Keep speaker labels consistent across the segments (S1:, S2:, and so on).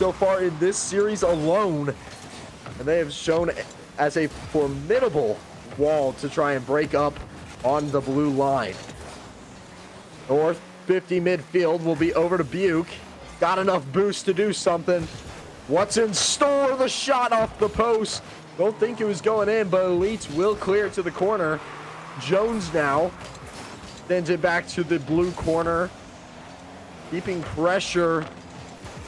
S1: so far in this series alone, and they have shown as a formidable wall to try and break up on the blue line. North 50 midfield will be over to Buke. Got enough boost to do something. What's in store? The shot off the post. Don't think it was going in, but Elites will clear it to the corner. Jones now sends it back to the blue corner. Keeping pressure.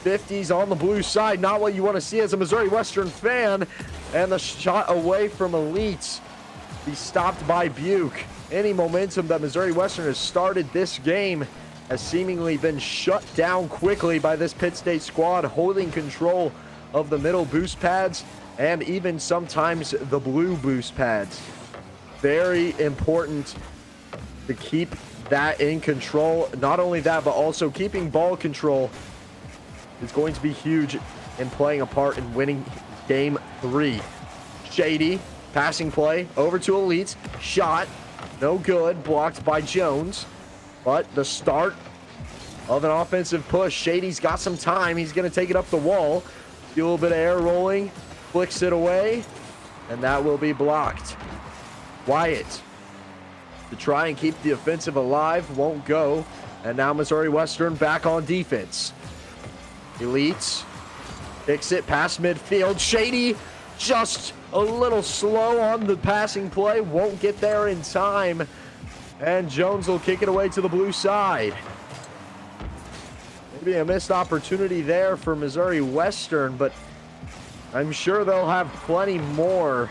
S1: 50s on the blue side. Not what you want to see as a Missouri Western fan. And the shot away from Elites. Be stopped by Buke. Any momentum that Missouri Western has started this game has seemingly been shut down quickly by this Pitt State squad, holding control of the middle boost pads and even sometimes the blue boost pads. Very important to keep that in control. Not only that, but also keeping ball control is going to be huge in playing a part in winning game 3. Shady passing play over to Elites. Shot, no good, blocked by Jones. But the start of an offensive push. Shady's got some time. He's going to take it up the wall. Do a little bit of air rolling. Flicks it away. And that will be blocked. Wyatt to try and keep the offensive alive. Won't go. And now Missouri Western back on defense. Elites picks it past midfield. Shady just a little slow on the passing play. Won't get there in time. And Jones will kick it away to the blue side. Maybe a missed opportunity there for Missouri Western, but I'm sure they'll have plenty more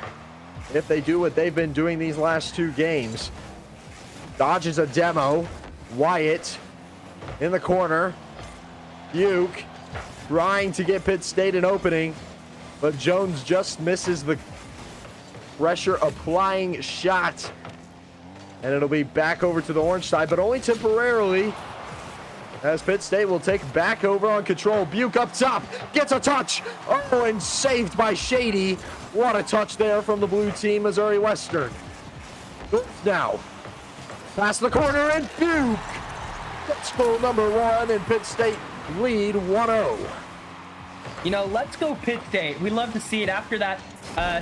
S1: if they do what they've been doing these last 2 games. Dodges a demo. Wyatt in the corner. Buke trying to get Pitt State an opening, but Jones just misses the pressure applying shot. And it'll be back over to the orange side, but only temporarily, as Pitt State will take back over on control. Buke up top, gets a touch. Oh, and saved by Shady. What a touch there from the blue team, Missouri Western. Now, past the corner, and Buke gets goal number 1, and Pitt State lead 1-0.
S2: You know, let's go Pitt State. We love to see it after that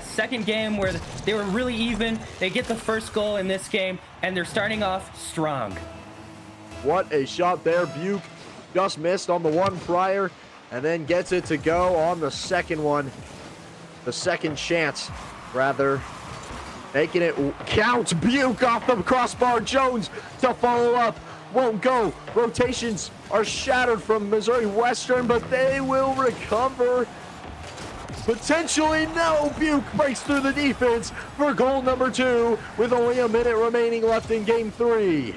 S2: second game where they were really even. They get the first goal in this game, and they're starting off strong.
S1: What a shot there. Buke just missed on the one prior, and then gets it to go on the second one. The second chance, rather. Making it count. Buke off the crossbar. Jones to follow up. Won't go. Rotations are shattered from Missouri Western, but they will recover. Potentially no. Buke breaks through the defense for goal number 2 with only a minute remaining left in game 3.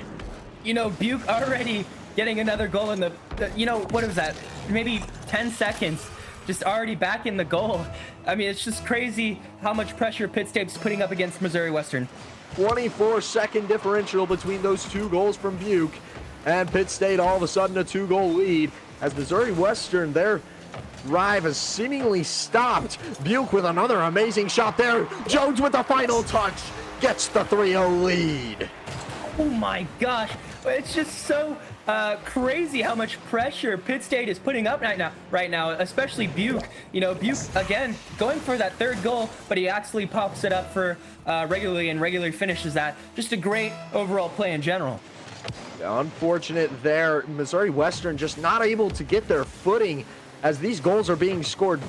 S2: You know, Buke already getting another goal in the you know, what was that? Maybe 10 seconds. Just already back in the goal. I mean, it's just crazy how much pressure Pitt State's putting up against Missouri Western.
S1: 24-second differential between those 2 goals from Buke, and Pitt State all of a sudden a 2-goal lead as Missouri Western, their drive has seemingly stopped. Buke with another amazing shot there. Jones with the final touch gets the 3-0 lead.
S2: Oh my gosh, it's just so crazy how much pressure Pitt State is putting up right now, especially Buke. You know, Buke again going for that 3rd goal, but he actually pops it up for regularly finishes that. Just a great overall play in general.
S1: Unfortunate there. Missouri Western just not able to get their footing as these goals are being scored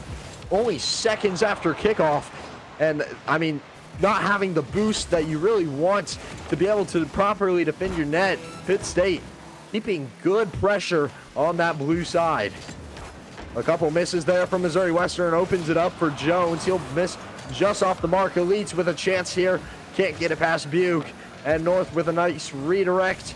S1: only seconds after kickoff. And I mean, not having the boost that you really want to be able to properly defend your net. Pitt State keeping good pressure on that blue side. A couple misses there from Missouri Western, opens it up for Jones. He'll miss just off the mark. Elites with a chance here. Can't get it past Buke. And North with a nice redirect.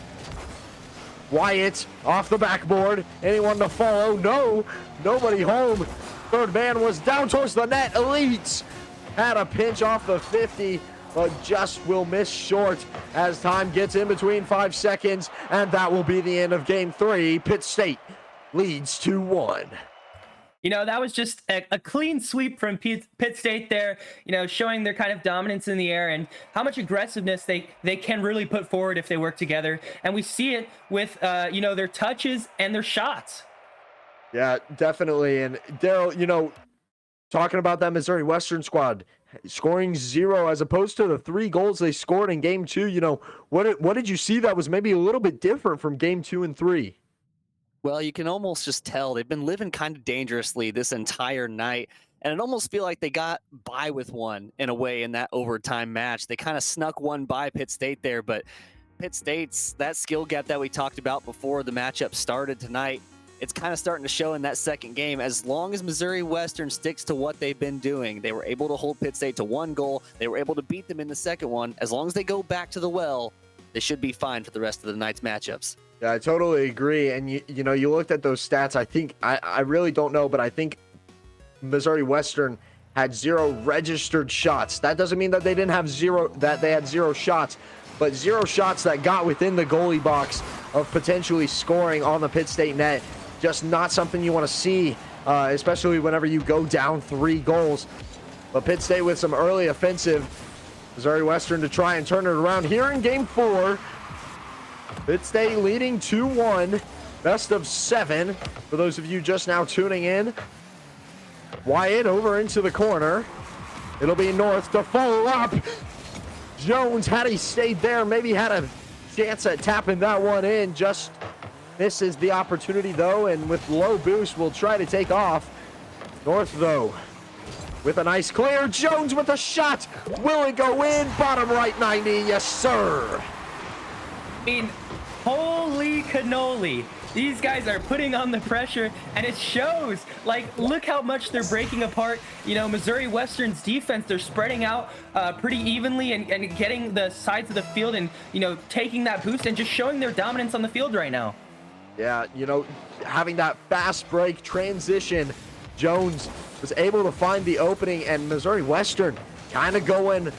S1: Wyatt off the backboard. Anyone to follow? No, nobody home. Third man was down towards the net. Elites had a pinch off the 50, but just will miss short as time gets in between 5 seconds, and that will be the end of game 3. Pitt State leads 2-1.
S2: You know, that was just a clean sweep from Pitt State there, you know, showing their kind of dominance in the air and how much aggressiveness they can really put forward if they work together. And we see it with, you know, their touches and their shots.
S1: Yeah, definitely. And Daryl, talking about that Missouri Western squad scoring 0 as opposed to the 3 goals they scored in game 2, what did you see that was maybe a little bit different from game 2 and 3?
S3: Well, you can almost just tell they've been living kind of dangerously this entire night. And it almost feel like they got by with one in a way in that overtime match. They kind of snuck one by Pitt State there, but Pitt State's that skill gap that we talked about before the matchup started tonight, it's kind of starting to show in that second game. As long as Missouri Western sticks to what they've been doing, they were able to hold Pitt State to 1 goal. They were able to beat them in the second one. As long as they go back to the well, they should be fine for the rest of the night's matchups.
S1: Yeah, I totally agree. And you looked at those stats. I think I really don't know, but I think Missouri Western had 0 registered shots. That doesn't mean that they didn't have they had 0 shots, but 0 shots that got within the goalie box of potentially scoring on the Pitt State net. Just not something you want to see, especially whenever you go down 3 goals. But Pitt State with some early offensive. Missouri Western to try and turn it around here in game 4. Pitt State leading 2-1, best of 7. For those of you just now tuning in, Wyatt over into the corner. It'll be North to follow up. Jones, had he stayed there, maybe had a chance at tapping that one in. Just misses the opportunity though, and with low boost will try to take off. North though, with a nice clear. Jones with a shot. Will it go in? Bottom right 90. Yes, sir.
S2: I mean, holy cannoli. These guys are putting on the pressure, and it shows. Like, look how much they're breaking apart. Missouri Western's defense, they're spreading out pretty evenly and getting the sides of the field and, taking that boost and just showing their dominance on the field right now.
S1: Yeah, having that fast break transition, Jones was able to find the opening, and Missouri Western kind of going,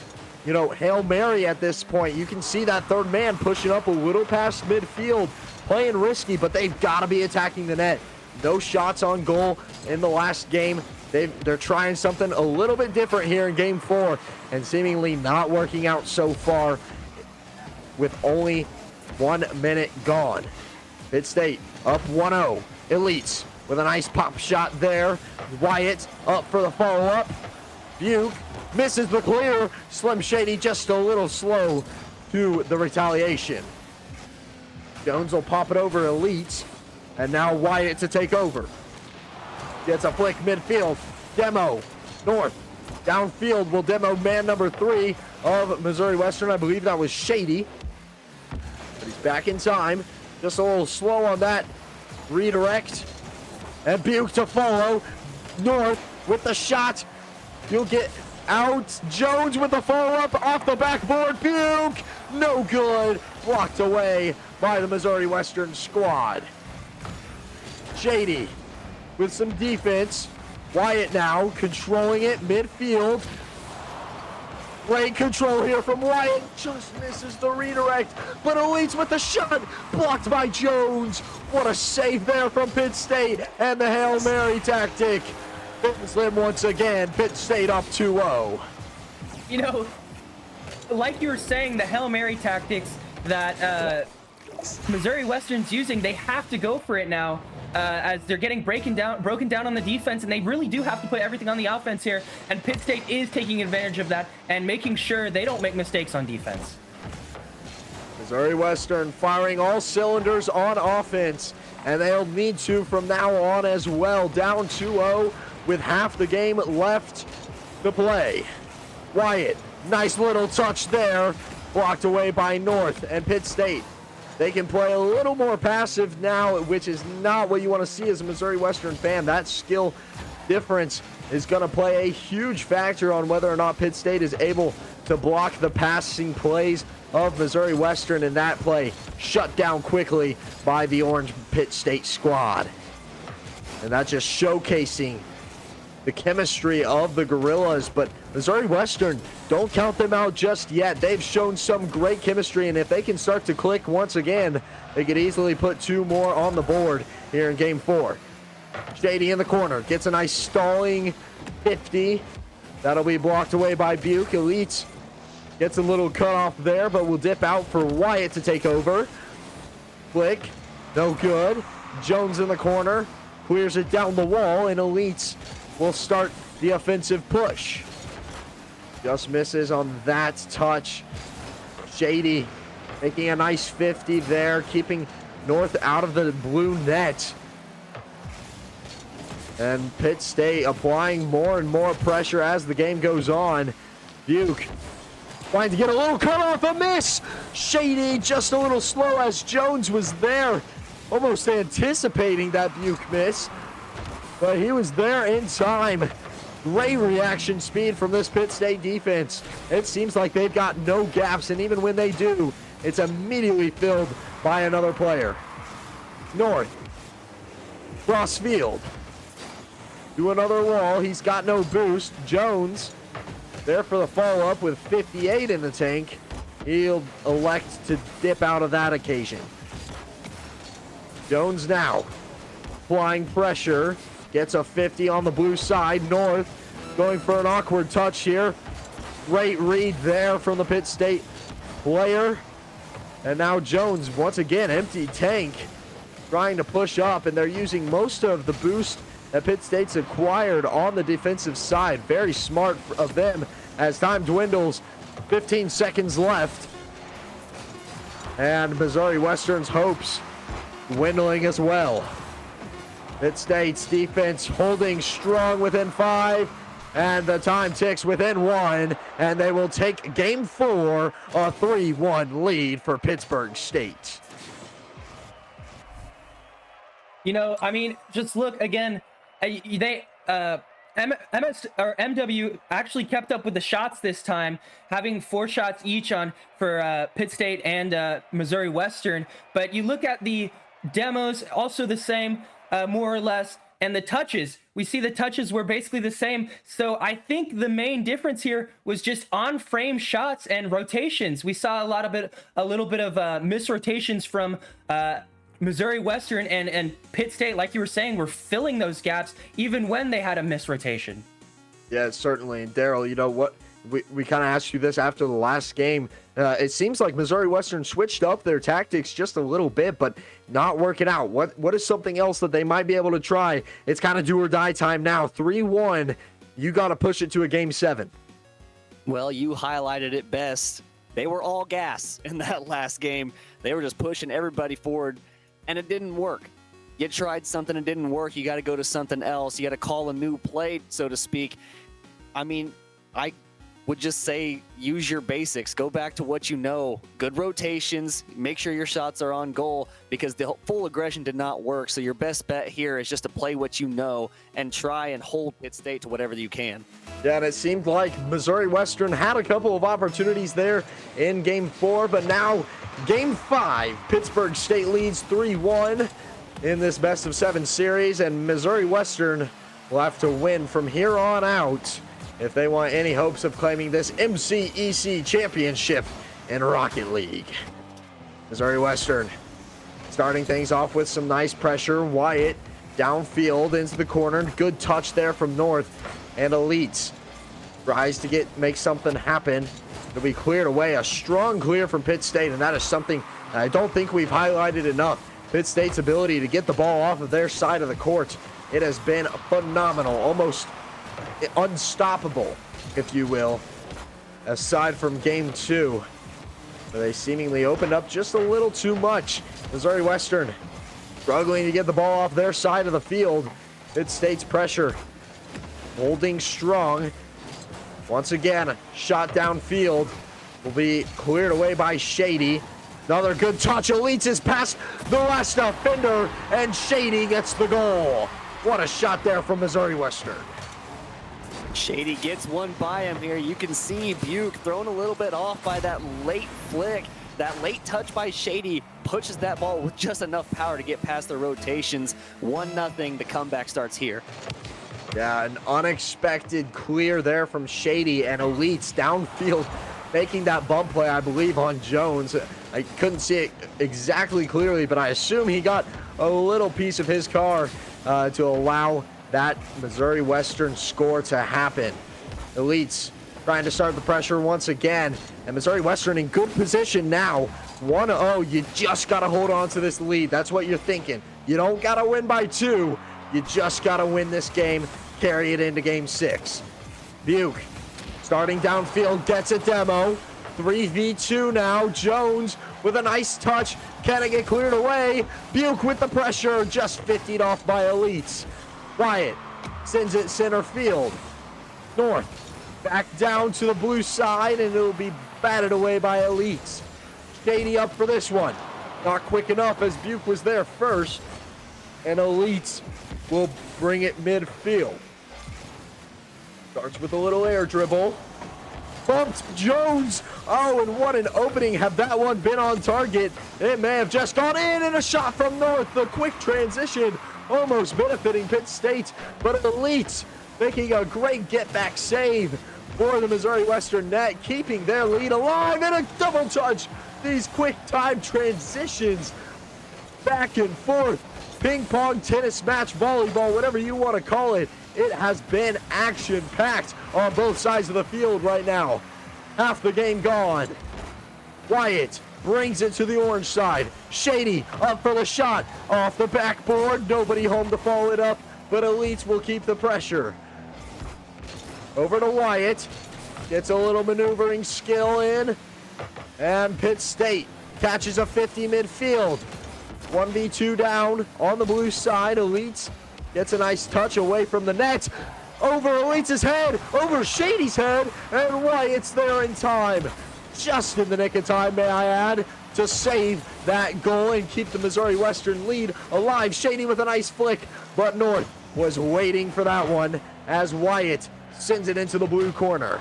S1: Hail Mary at this point. You can see that third man pushing up a little past midfield, playing risky, but they've got to be attacking the net. No shots on goal in the last game. They're trying something a little bit different here in game 4, and seemingly not working out so far with only 1 minute gone. Pitt State up 1-0. Elites with a nice pop shot there. Wyatt up for the follow-up. Buke misses the clear. Slim Shady just a little slow to the retaliation. Jones will pop it over Elites. And now Wyatt to take over. Gets a flick midfield. Demo. North. Downfield will demo man number 3 of Missouri Western. I believe that was Shady. But he's back in time. Just a little slow on that redirect. And Buke to follow. North with the shot. You'll get out. Jones with the follow-up off the backboard. Buke, no good. Blocked away by the Missouri Western squad. Shady with some defense. Wyatt now controlling it midfield. Great control here from Wyatt. Just misses the redirect, but Elites with the shot. Blocked by Jones. What a save there from Pitt State, and the Hail Mary tactic. Slim once again. Pitt State up 2-0.
S2: Like you were saying, the Hail Mary tactics that Missouri Western's using, they have to go for it now. As they're getting broken down on the defense, and they really do have to put everything on the offense here, and Pitt State is taking advantage of that and making sure they don't make mistakes on defense.
S1: Missouri Western firing all cylinders on offense, and they'll need to from now on as well. Down 2-0 with half the game left to play. Wyatt, nice little touch there, blocked away by North, and Pitt State. They can play a little more passive now, which is not what you want to see as a Missouri Western fan. That skill difference is going to play a huge factor on whether or not Pitt State is able to block the passing plays of Missouri Western, and that play shut down quickly by the Orange Pitt State squad. And that's just showcasing the chemistry of the Gorillas, but Missouri Western, don't count them out just yet. They've shown some great chemistry, and if they can start to click once again, they could easily put 2 more on the board here in game 4. Shady in the corner, gets a nice stalling 50. That'll be blocked away by Buke. Elites gets a little cut off there, but will dip out for Wyatt to take over. Flick, no good. Jones in the corner. clears it down the wall, and Elites will start the offensive push. Just misses on that touch. Shady making a nice 50 there, keeping North out of the blue net. And Pitt State applying more and more pressure as the game goes on. Buke trying to get a little cut off, a miss. Shady just a little slow as Jones was there, almost anticipating that Buke miss. But he was there in time. Great reaction speed from this Pitt State defense. It seems like they've got no gaps, and even when they do, it's immediately filled by another player. North, cross field, to another wall. He's got no boost. Jones there for the follow-up with 58 in the tank. He'll elect to dip out of that occasion. Jones now applying pressure. Gets a 50 on the blue side. North going for an awkward touch here. Great read there from the Pitt State player. And now Jones, once again, empty tank, trying to push up, and they're using most of the boost that Pitt State's acquired on the defensive side. Very smart of them as time dwindles. 15 seconds left. And Missouri Western's hopes dwindling as well. Pitt State's defense holding strong within 5, and the time ticks within 1, and they will take game 4, a 3-1 lead for Pittsburgh State.
S2: You know, I mean, just look again. MW actually kept up with the shots this time, having 4 shots each on for Pitt State and Missouri Western. But you look at the demos, also the same. More or less, and the touches, we see the touches were basically the same. So I think the main difference here was just on frame shots and rotations. We saw a little bit of misrotations from Missouri Western, and Pitt State, like you were saying, were filling those gaps even when they had a misrotation.
S1: Yeah, certainly. And Daryl, you know what? We kind of asked you this after the last game. It seems like Missouri Western switched up their tactics just a little bit, but not working out. What is something else that they might be able to try? It's kind of do or die time now. 3-1. You got to push it to a game 7.
S3: Well, you highlighted it best. They were all gas in that last game. They were just pushing everybody forward, and it didn't work. You tried something, it didn't work. You got to go to something else. You got to call a new play, so to speak. I mean, I would just say use your basics. Go back to what you know. Good rotations. Make sure your shots are on goal, because the full aggression did not work. So your best bet here is just to play what you know and try and hold Pitt State to whatever you can.
S1: Yeah, and it seemed like Missouri Western had a couple of opportunities there in game 4, but now game 5, Pittsburgh State leads 3-1 in this best of 7 series, and Missouri Western will have to win from here on out if they want any hopes of claiming this MCEC championship in Rocket League. Missouri Western starting things off with some nice pressure. Wyatt downfield into the corner. Good touch there from North. And Elites tries to make something happen. It'll be cleared away. A strong clear from Pitt State, and that is something I don't think we've highlighted enough. Pitt State's ability to get the ball off of their side of the court. It has been phenomenal, almost unstoppable, if you will, aside from game 2, where they seemingly opened up just a little too much. Missouri Western struggling to get the ball off their side of the field. Pitt State's pressure holding strong. Once again, shot downfield will be cleared away by Shady. Another good touch. Elites is past the last defender, and Shady gets the goal. What a shot there from Missouri Western.
S3: Shady gets one by him here. You can see Buke thrown a little bit off by that late flick. That late touch by Shady pushes that ball with just enough power to get past the rotations. 1-0. The comeback starts here.
S1: Yeah, an unexpected clear there from Shady, and Elites downfield making that bump play, I believe, on Jones. I couldn't see it exactly clearly, but I assume he got a little piece of his car to allow that Missouri Western score to happen. Elites trying to start the pressure once again, and Missouri Western in good position now. 1-0, you just got to hold on to this lead. That's what you're thinking. You don't got to win by 2, You just got to win this game, carry it into game 6. Buke starting downfield, gets a demo. 3v2 now. Jones with a nice touch. Can it get cleared away? Buke with the pressure, just 50'd off by Elites. Wyatt sends it center field. North back down to the blue side, and it'll be batted away by Elites. Shady up for this one. Not quick enough as Buke was there first, and Elites will bring it midfield. Starts with a little air dribble. Bumped Jones. Oh, and what an opening. Had that one been on target, it may have just gone in, and a shot from North. The quick transition almost benefiting Pitt State, but Elites making a great get-back save for the Missouri Western net, keeping their lead alive, and a double touch. These quick time transitions back and forth. Ping pong, tennis match, volleyball, whatever you want to call it. It has been action-packed on both sides of the field right now. Half the game gone. Wyatt brings it to the orange side. Shady up for the shot. Off the backboard. Nobody home to follow it up, but Elites will keep the pressure. Over to Wyatt. Gets a little maneuvering skill in. And Pitt State catches a 50 midfield. 1v2 down on the blue side. Elites gets a nice touch away from the net. Over Elites' head, over Shady's head, and Wyatt's there in time. Just in the nick of time, may I add, to save that goal and keep the Missouri Western lead alive. Shady with a nice flick, but North was waiting for that one as Wyatt sends it into the blue corner.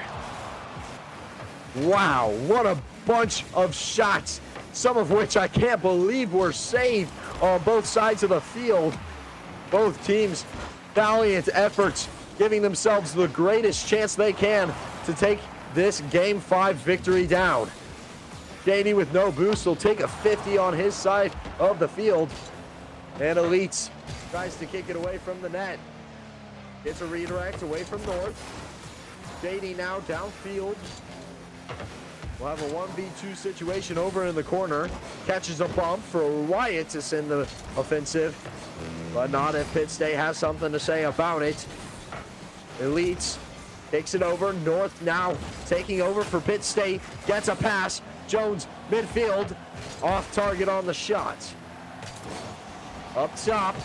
S1: Wow, what a bunch of shots, some of which I can't believe were saved on both sides of the field. Both teams, valiant efforts, giving themselves the greatest chance they can to take this Game 5 victory down. Shady with no boost will take a 50 on his side of the field. And Elites tries to kick it away from the net. Gets a redirect away from North. Shady now downfield. We'll have a 1v2 situation over in the corner. Catches a bump for Wyatt to send the offensive, but not if Pitt State has something to say about it. Elites takes it over. North now taking over for Pitt State. Gets a pass. Jones midfield. Off target on the shot. Up top.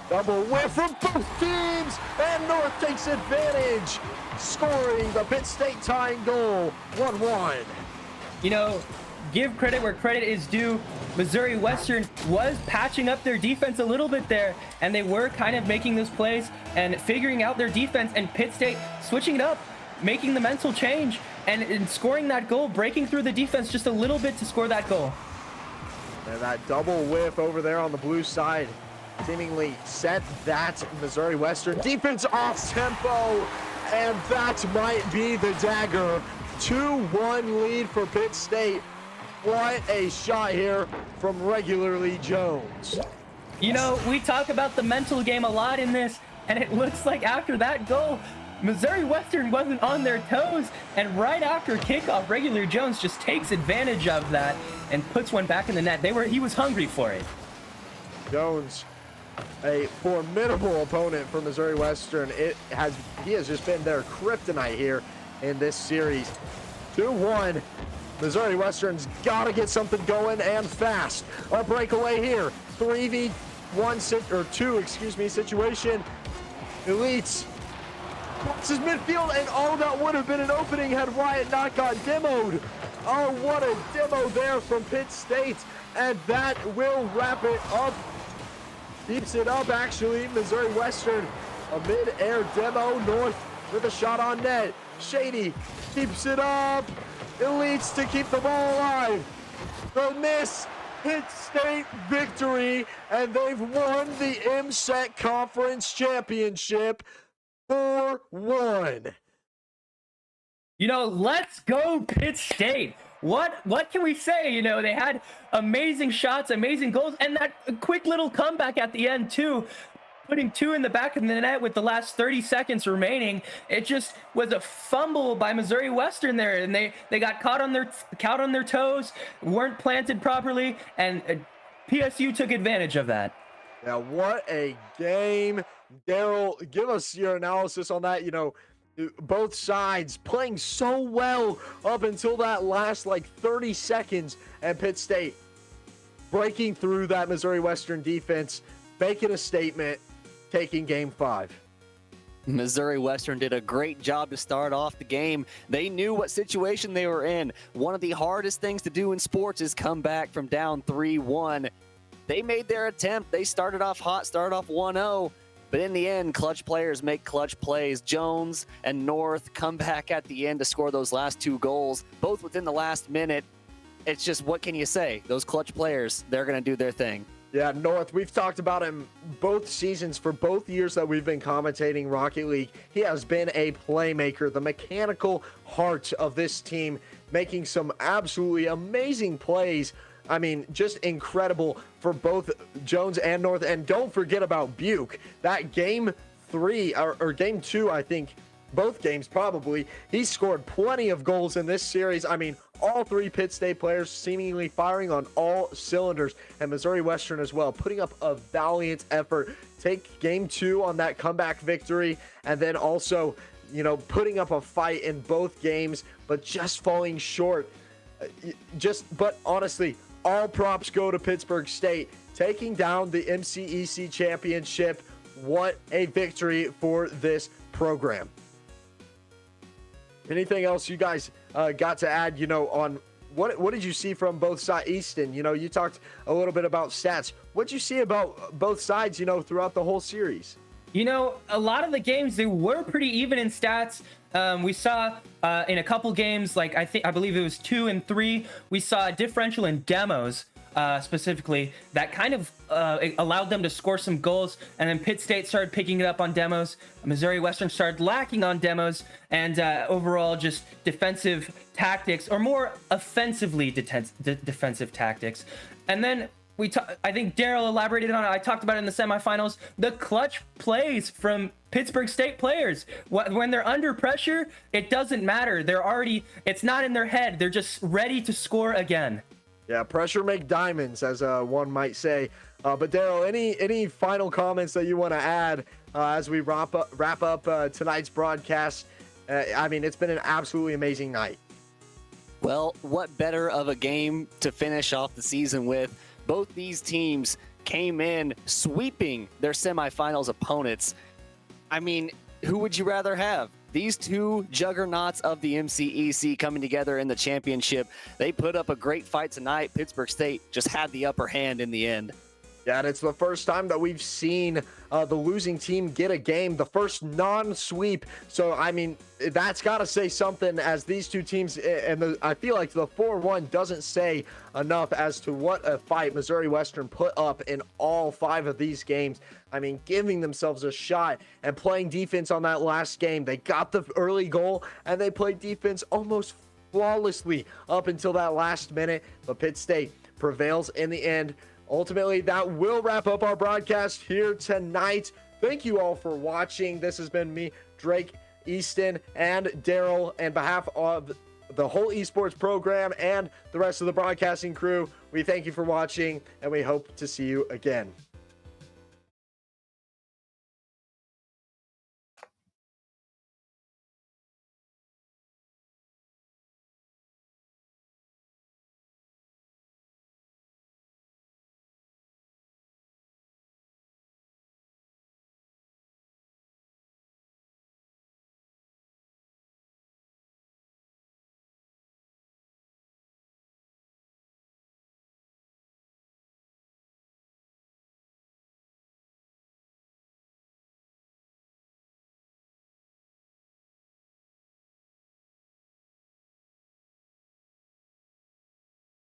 S1: Double whiff from both teams. And North takes advantage, scoring the Pitt State tying goal. 1-1.
S2: You know, give credit where credit is due. Missouri Western was patching up their defense a little bit there, and they were kind of making those plays and figuring out their defense, and Pitt State switching it up, making the mental change, and scoring that goal, breaking through the defense just a little bit to score that goal.
S1: And that double whiff over there on the blue side seemingly set that Missouri Western defense off tempo, and that might be the dagger. 2-1 lead for Pitt State. What a shot here from regularly Jones.
S2: You know, we talk about the mental game a lot in this, and it looks like after that goal, Missouri Western wasn't on their toes, and right after kickoff, regular Jones just takes advantage of that and puts one back in the net. He was hungry for it.
S1: Jones, a formidable opponent for Missouri Western. He has just been their kryptonite here in this series. 2-1. Missouri Western's got to get something going and fast. A breakaway here. 3v2 situation. Elites crosses midfield, and oh, that would have been an opening had Wyatt not got demoed. Oh, what a demo there from Pitt State, and that will wrap it up. Keeps it up, actually. Missouri Western, a mid-air demo. North with a shot on net. Shady keeps it up. Elites to keep the ball alive. The miss. Pitt State victory, and they've won the MCEC Conference Championship 4-1.
S2: You know, let's go Pitt State. What can we say? You know, they had amazing shots, amazing goals, and that quick little comeback at the end too, putting two in the back of the net with the last 30 seconds remaining. It just was a fumble by Missouri Western there, and they got caught on their toes, weren't planted properly, and PSU took advantage of that.
S1: Yeah, what a game. Daryl, give us your analysis on that. Both sides playing so well up until that last 30 seconds, and Pitt State breaking through that Missouri Western defense, making a statement, taking game 5.
S3: Missouri Western did a great job to start off the game. They knew what situation they were in. One of the hardest things to do in sports is come back from down 3-1. They made their attempt. They started off hot, started off 1-0. But in the end, clutch players make clutch plays. Jones and North come back at the end to score those last 2 goals, both within the last minute. It's just, what can you say? Those clutch players, they're going to do their thing.
S1: Yeah, North, we've talked about him both seasons for both years that we've been commentating Rocket League. He has been a playmaker, the mechanical heart of this team, making some absolutely amazing plays. I mean, just incredible for both Jones and North. And don't forget about Buke. That game 3 or game 2, I think, both games probably, he scored plenty of goals in this series. I mean, all 3 Pitt State players seemingly firing on all cylinders, and Missouri Western as well, putting up a valiant effort. Take game 2 on that comeback victory, and then also, putting up a fight in both games, but just falling short. But honestly, all props go to Pittsburgh State, taking down the MCEC championship. What a victory for this program. Anything else you guys got to add, on what did you see from both sides? Easton, you talked a little bit about stats. What did you see about both sides, throughout the whole series?
S2: A lot of the games, they were pretty even in stats. We saw in a couple games, I believe it was 2 and 3, we saw a differential in demos. Specifically, that kind of allowed them to score some goals, and then Pitt State started picking it up on demos. Missouri Western started lacking on demos, and overall just defensive tactics, or more offensively defensive tactics. And then I think Daryl elaborated on it. I talked about it in the semifinals. The clutch plays from Pittsburgh State players. When they're under pressure, it doesn't matter. It's not in their head. They're just ready to score again.
S1: Yeah, pressure make diamonds, as one might say. But Daryl, any final comments that you want to add as we wrap up tonight's broadcast? I mean, it's been an absolutely amazing night.
S3: Well, what better of a game to finish off the season with? Both these teams came in sweeping their semifinals opponents. I mean, who would you rather have? These 2 juggernauts of the MCEC coming together in the championship. They put up a great fight tonight. Pittsburgh State just had the upper hand in the end.
S1: Yeah, and it's the first time that we've seen the losing team get a game, the first non-sweep. So, I mean, that's got to say something, as these 2 teams, and I feel like the 4-1 doesn't say enough as to what a fight Missouri Western put up in all 5 of these games. I mean, giving themselves a shot and playing defense on that last game. They got the early goal, and they played defense almost flawlessly up until that last minute. But Pitt State prevails in the end. Ultimately, that will wrap up our broadcast here tonight. Thank you all for watching. This has been me, Drake, Easton, and Daryl. On behalf of the whole esports program and the rest of the broadcasting crew, we thank you for watching, and we hope to see you again.